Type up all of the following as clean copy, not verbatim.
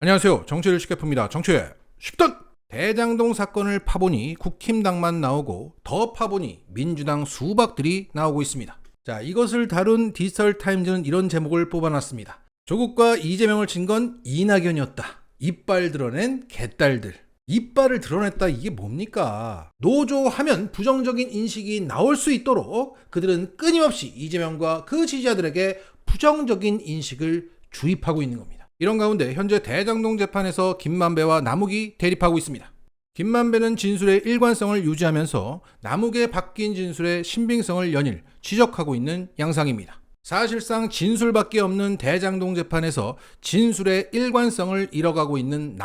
안녕하세요. 정치를 쉽게 풉니다. 정치의 쉽던 대장동 사건을 파보니 국힘당만 나오고 더 파보니 민주당 수박들이 나오고 있습니다. 자, 이것을 다룬 디지털타임즈는 이런 제목을 뽑아놨습니다. 조국과 이재명을 친 건 이낙연이었다. 이빨 드러낸 개딸들. 이빨을 드러냈다, 이게 뭡니까? 노조하면 부정적인 인식이 나올 수 있도록 그들은 끊임없이 이재명과 그 지지자들에게 부정적인 인식을 주입하고 있는 겁니다. 이런 가운데 현재 대장동 재판에서 김만배와 남욱이 대립하고 있습니다. 김만배는 진술의 일관성을 유지하면서 남욱의 바뀐 진술의 신빙성을 연일 지적하고 있는 양상입니다. 사실상 진술밖에 없는 대장동 재판에서 진술의 일관성을 잃어가고 있는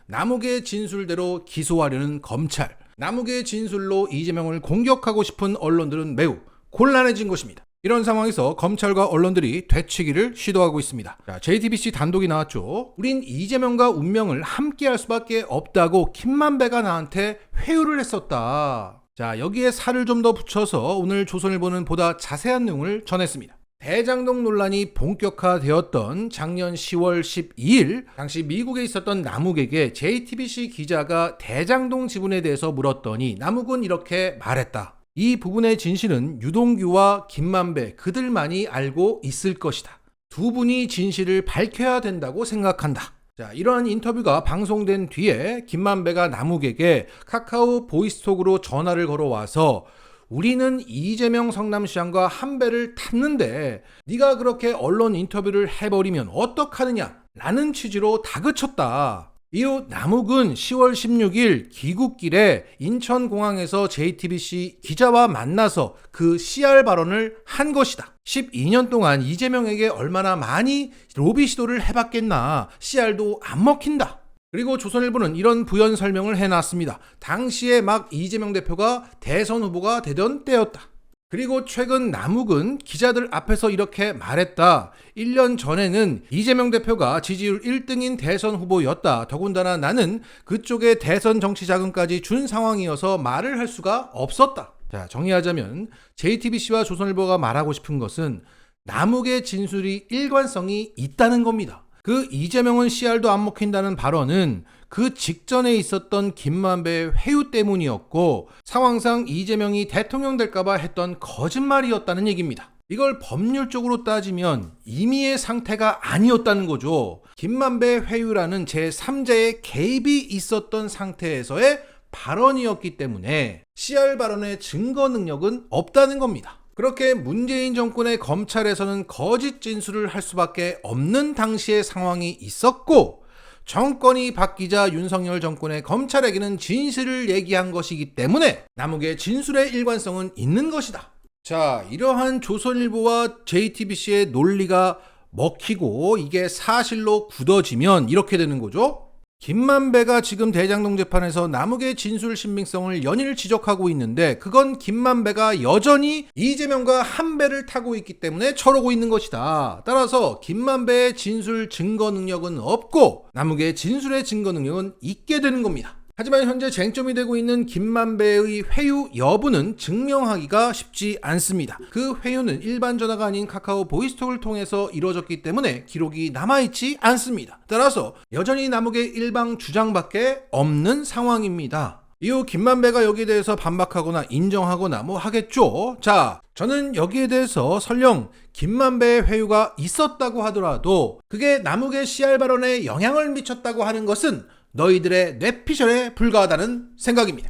남욱의 진술대로 기소하려는 검찰, 남욱의 진술로 이재명을 공격하고 싶은 언론들은 매우 곤란해진 것입니다. 이런 상황에서 검찰과 언론들이 되치기를 시도하고 있습니다. 자, JTBC 단독이 나왔죠. 우린 이재명과 운명을 함께할 수밖에 없다고 김만배가 나한테 회유를 했었다. 자, 여기에 살을 좀 더 붙여서 오늘 조선일보는 보다 자세한 내용을 전했습니다. 대장동 논란이 본격화되었던 작년 10월 12일 당시 미국에 있었던 남욱에게 JTBC 기자가 대장동 지분에 대해서 물었더니 남욱은 이렇게 말했다. 이 부분의 진실은 유동규와 김만배 그들만이 알고 있을 것이다. 두 분이 진실을 밝혀야 된다고 생각한다. 자, 이러한 인터뷰가 방송된 뒤에 김만배가 남욱에게 카카오 보이스톡으로 전화를 걸어와서 우리는 이재명 성남시장과 한 배를 탔는데 네가 그렇게 언론 인터뷰를 해버리면 어떡하느냐 라는 취지로 다그쳤다. 이후 남욱은 10월 16일 귀국길에 인천공항에서 JTBC 기자와 만나서 그 CR 발언을 한 것이다. 12년 동안 이재명에게 얼마나 많이 로비 시도를 해봤겠나. CR도 안 먹힌다. 그리고 조선일보는 이런 부연 설명을 해놨습니다. 당시에 막 이재명 대표가 대선 후보가 되던 때였다. 그리고 최근 남욱은 기자들 앞에서 이렇게 말했다. 1년 전에는 이재명 대표가 지지율 1등인 대선 후보였다. 더군다나 나는 그쪽에 대선 정치 자금까지 준 상황이어서 말을 할 수가 없었다. 자, 정리하자면 JTBC와 조선일보가 말하고 싶은 것은 남욱의 진술이 일관성이 있다는 겁니다. 그 이재명은 CR도 안 먹힌다는 발언은 그 직전에 있었던 김만배의 회유 때문이었고 상황상 이재명이 대통령 될까봐 했던 거짓말이었다는 얘기입니다. 이걸 법률적으로 따지면 임의의 상태가 아니었다는 거죠. 김만배의 회유라는 제3자의 개입이 있었던 상태에서의 발언이었기 때문에 CR 발언의 증거 능력은 없다는 겁니다. 그렇게 문재인 정권의 검찰에서는 거짓 진술을 할 수밖에 없는 당시의 상황이 있었고 정권이 바뀌자 윤석열 정권의 검찰에게는 진실을 얘기한 것이기 때문에 남욱의 진술의 일관성은 있는 것이다. 자, 이러한 조선일보와 JTBC의 논리가 먹히고 이게 사실로 굳어지면 이렇게 되는 거죠. 김만배가 지금 대장동 재판에서 남욱의 진술 신빙성을 연일 지적하고 있는데 그건 김만배가 여전히 이재명과 한 배를 타고 있기 때문에 저러고 있는 것이다. 따라서 김만배의 진술 증거 능력은 없고 남욱의 진술의 증거 능력은 있게 되는 겁니다. 하지만 현재 쟁점이 되고 있는 김만배의 회유 여부는 증명하기가 쉽지 않습니다. 그 회유는 일반 전화가 아닌 카카오 보이스톡을 통해서 이루어졌기 때문에 기록이 남아있지 않습니다. 따라서 여전히 남욱의 일방 주장밖에 없는 상황입니다. 이후 김만배가 여기에 대해서 반박하거나 인정하거나 뭐 하겠죠. 자, 저는 여기에 대해서 설령 김만배의 회유가 있었다고 하더라도 그게 남욱의 CR 발언에 영향을 미쳤다고 하는 것은 너희들의 뇌피셜에 불과하다는 생각입니다.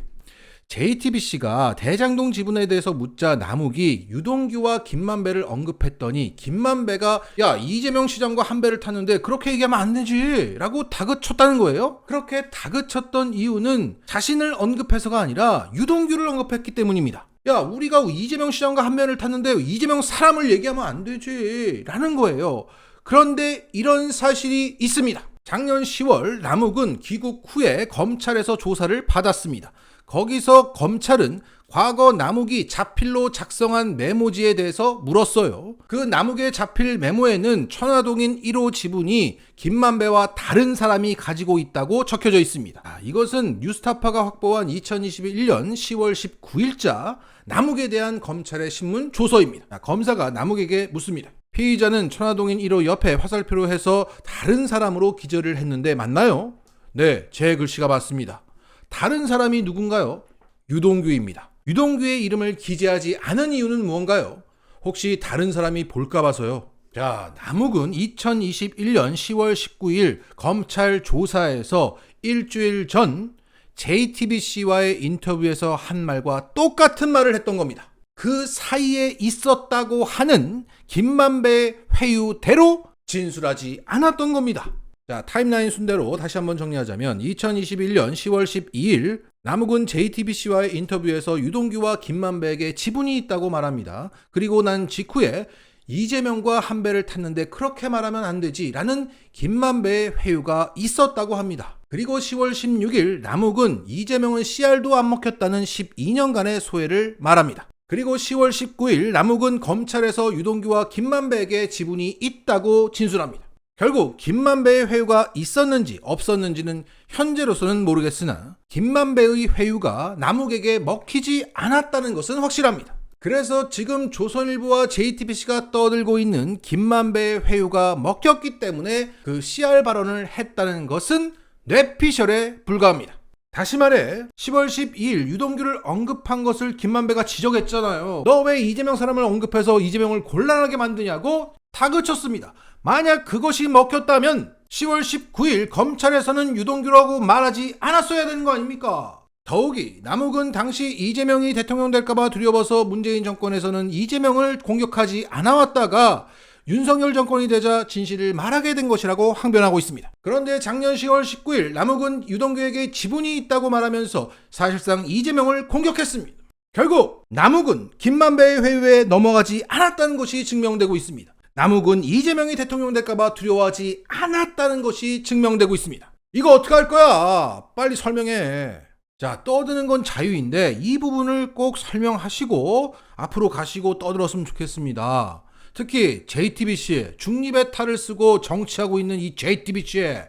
JTBC가 대장동 지분에 대해서 묻자 남욱이 유동규와 김만배를 언급했더니 김만배가 야, 이재명 시장과 한 배를 탔는데 그렇게 얘기하면 안 되지 라고 다그쳤다는 거예요. 그렇게 다그쳤던 이유는 자신을 언급해서가 아니라 유동규를 언급했기 때문입니다. 야, 우리가 이재명 시장과 한 배를 탔는데 이재명 사람을 얘기하면 안 되지 라는 거예요. 그런데 이런 사실이 있습니다. 작년 10월 남욱은 귀국 후에 검찰에서 조사를 받았습니다. 거기서 검찰은 과거 남욱이 자필로 작성한 메모지에 대해서 물었어요. 그 남욱의 자필 메모에는 천화동인 1호 지분이 김만배와 다른 사람이 가지고 있다고 적혀져 있습니다. 이것은 뉴스타파가 확보한 2021년 10월 19일자 남욱에 대한 검찰의 신문 조서입니다. 검사가 남욱에게 묻습니다. 피의자는 천화동인 1호 옆에 화살표로 해서 다른 사람으로 기재를 했는데 맞나요? 네, 제 글씨가 맞습니다. 다른 사람이 누군가요? 유동규입니다. 유동규의 이름을 기재하지 않은 이유는 무언가요? 혹시 다른 사람이 볼까 봐서요. 자, 남욱은 2021년 10월 19일 검찰 조사에서 일주일 전 JTBC와의 인터뷰에서 한 말과 똑같은 말을 했던 겁니다. 그 사이에 있었다고 하는 김만배의 회유대로 진술하지 않았던 겁니다. 자, 타임라인 순대로 다시 한번 정리하자면 2021년 10월 12일 남욱은 JTBC와의 인터뷰에서 유동규와 김만배에게 지분이 있다고 말합니다. 그리고 난 직후에 이재명과 한 배를 탔는데 그렇게 말하면 안 되지 라는 김만배의 회유가 있었다고 합니다. 그리고 10월 16일 남욱은 이재명은 씨알도 안 먹혔다는 12년간의 소회를 말합니다. 그리고 10월 19일 남욱은 검찰에서 유동규와 김만배에게 지분이 있다고 진술합니다. 결국 김만배의 회유가 있었는지 없었는지는 현재로서는 모르겠으나 김만배의 회유가 남욱에게 먹히지 않았다는 것은 확실합니다. 그래서 지금 조선일보와 JTBC가 떠들고 있는 김만배의 회유가 먹혔기 때문에 그 CR 발언을 했다는 것은 뇌피셜에 불과합니다. 다시 말해 10월 12일 유동규를 언급한 것을 김만배가 지적했잖아요. 너 왜 이재명 사람을 언급해서 이재명을 곤란하게 만드냐고 다그쳤습니다. 만약 그것이 먹혔다면 10월 19일 검찰에서는 유동규라고 말하지 않았어야 되는 거 아닙니까? 더욱이 남욱은 당시 이재명이 대통령 될까봐 두려워서 문재인 정권에서는 이재명을 공격하지 않아왔다가 윤석열 정권이 되자 진실을 말하게 된 것이라고 항변하고 있습니다. 그런데 작년 10월 19일 남욱은 유동규에게 지분이 있다고 말하면서 사실상 이재명을 공격했습니다. 결국 남욱은 김만배의 회유에 넘어가지 않았다는 것이 증명되고 있습니다. 남욱은 이재명이 대통령 될까봐 두려워하지 않았다는 것이 증명되고 있습니다. 이거 어떡할 거야? 빨리 설명해. 자, 떠드는 건 자유인데 이 부분을 꼭 설명하시고 앞으로 가시고 떠들었으면 좋겠습니다. 특히 JTBC, 중립의 탈을 쓰고 정치하고 있는 이 JTBC에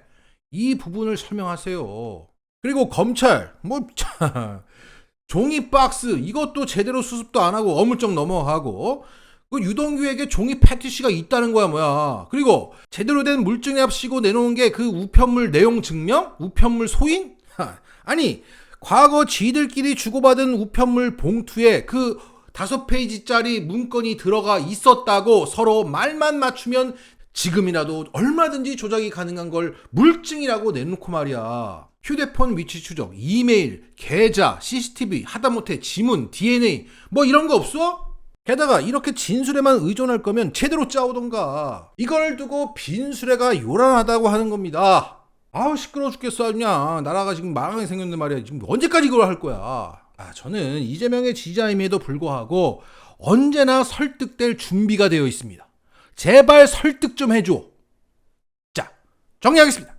이 부분을 설명하세요. 그리고 검찰, 종이 박스 이것도 제대로 수습도 안 하고 어물쩍 넘어가고 그 유동규에게 종이 패티시가 있다는 거야 뭐야. 그리고 제대로 된 물증에 합치고 내놓은 게 그 우편물 내용 증명? 우편물 소인? 아니 과거 지들끼리 주고받은 우편물 봉투에 그 5페이지짜리 문건이 들어가 있었다고 서로 말만 맞추면 지금이라도 얼마든지 조작이 가능한 걸 물증이라고 내놓고 말이야. 휴대폰 위치 추적, 이메일, 계좌, CCTV, 하다못해 지문, DNA 뭐 이런 거 없어? 게다가 이렇게 진술에만 의존할 거면 제대로 짜오던가. 이걸 두고 빈수레가 요란하다고 하는 겁니다. 아우 시끄러워 죽겠어. 그냥 나라가 지금 망하게 생겼는데 말이야. 지금 언제까지 이걸 할 거야. 저는 이재명의 지지자임에도 불구하고 언제나 설득될 준비가 되어 있습니다. 제발 설득 좀 해줘. 자, 정리하겠습니다.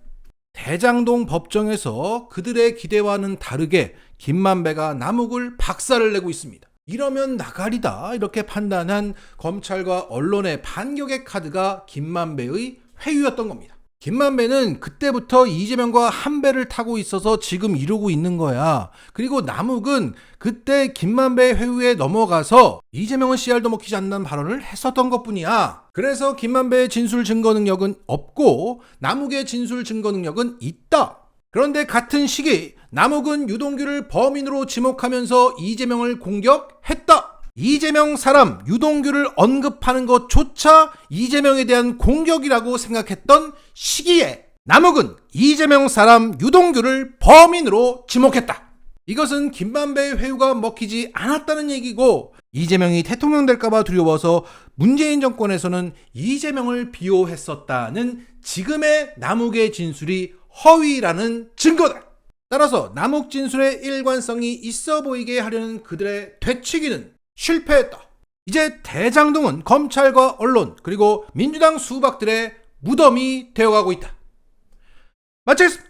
대장동 법정에서 그들의 기대와는 다르게 김만배가 남욱을 박살을 내고 있습니다. 이러면 나가리다 이렇게 판단한 검찰과 언론의 반격의 카드가 김만배의 회유였던 겁니다. 김만배는 그때부터 이재명과 한 배를 타고 있어서 지금 이러고 있는 거야. 그리고 남욱은 그때 김만배의 회유에 넘어가서 이재명은 씨알도 먹히지 않는 발언을 했었던 것뿐이야. 그래서 김만배의 진술 증거 능력은 없고 남욱의 진술 증거 능력은 있다. 그런데 같은 시기 남욱은 유동규를 범인으로 지목하면서 이재명을 공격했다. 이재명 사람 유동규를 언급하는 것조차 이재명에 대한 공격이라고 생각했던 시기에 남욱은 이재명 사람 유동규를 범인으로 지목했다. 이것은 김만배의 회유가 먹히지 않았다는 얘기고 이재명이 대통령 될까봐 두려워서 문재인 정권에서는 이재명을 비호했었다는 지금의 남욱의 진술이 허위라는 증거다. 따라서 남욱 진술의 일관성이 있어 보이게 하려는 그들의 되치기는 실패했다. 이제 대장동은 검찰과 언론 그리고 민주당 수박들의 무덤이 되어가고 있다. 마치겠습니다.